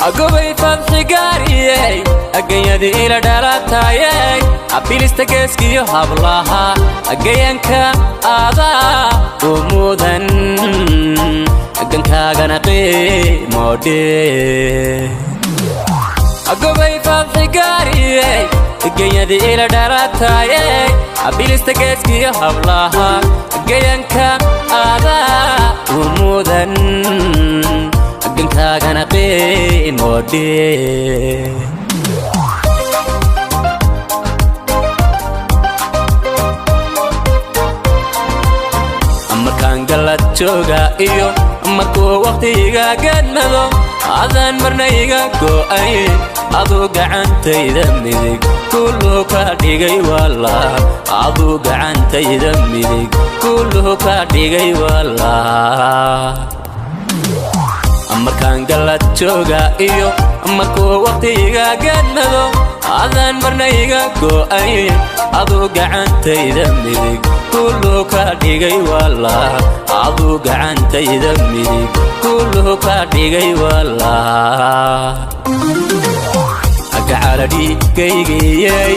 أقوي فتحي قاري أقيدي إلى دارتاي أبيلست كيسكي هبلها أقينك آذا ومودن أقنك غنقي مودي أقوي فتحي قاري أقيدي إلى دارتاي أبيلست كيسكي هبلها أقينك آذا ومودن أقنك غنقي مودي markaan galad jooga iyo markuu waqtiga gadmado adan marnayga go'ay adu gacantayda midig kullu ka dhigay wala adu gacantayda midig kullu ka dhigay wala markaan galad jooga iyo markuu waqtiga gadmado adan marnayga go'ay adu gacantayda midig kullu ka dhigay wala adu gacantayda midig kullu ka dhigay wala agaaladi kaygiyay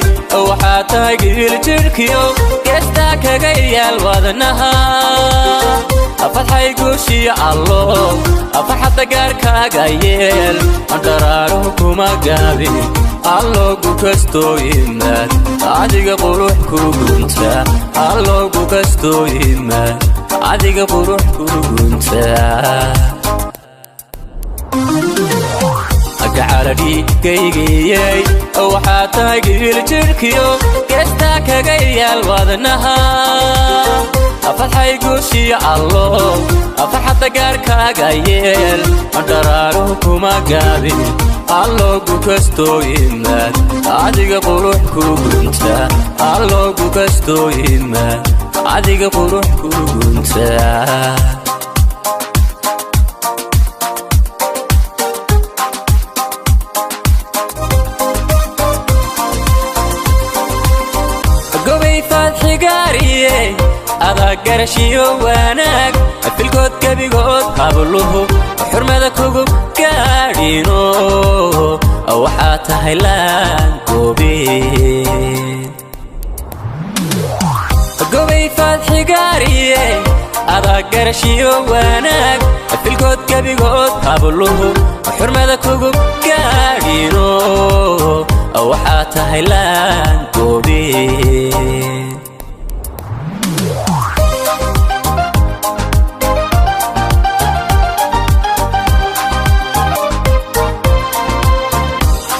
waxa tahay gil jirkiyo kasta kaga yaal wadnaha afahay gushi allo afahada gaarkaaga yeel andaraaro kuma gaabin allo gu kasto iman adiga qurux ku gunta allo gu kasto iman adiga qurux ku gunta agaaladi kaygiyay waxa tahay gil jirkiyo kasta kaga yaal wadnaha afahay gushi allo afahada gaarkaaga yeel andaraaro kuma gaabin allo gu kasto iman adiga qurux ku gunta allo gu kasto iman adiga qurux ku gunta حقاري أذا قرشيو واناك في الكود كبيقود قابلوه وحرمتك هقوب كارينو أو حتى هيلان كوبين قوي فتحي قاري أذا قرشيو واناك في الكود كبيقود قابلوه وحرمتك هقوب كارينو أو حتى هيلان كوبين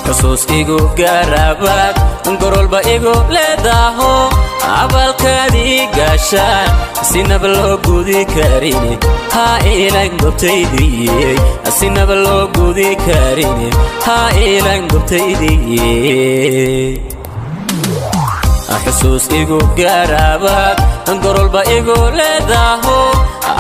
xusuus igu garabaad gorolba igu leedaho abalkaadii gaashaan sinaba loo gudi karin ha ilan gobtaydiyey sinaba loo gudi karin ha ilan gobtaydiyey xusuus igu garabaad gorolba igu leedaho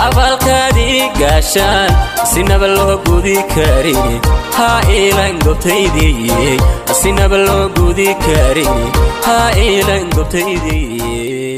abalkaadii gaashaan sinaba loo gudi karin ha ilan gobtaydiyey sinaba loo gudi karin ha ilan gobtaydiyey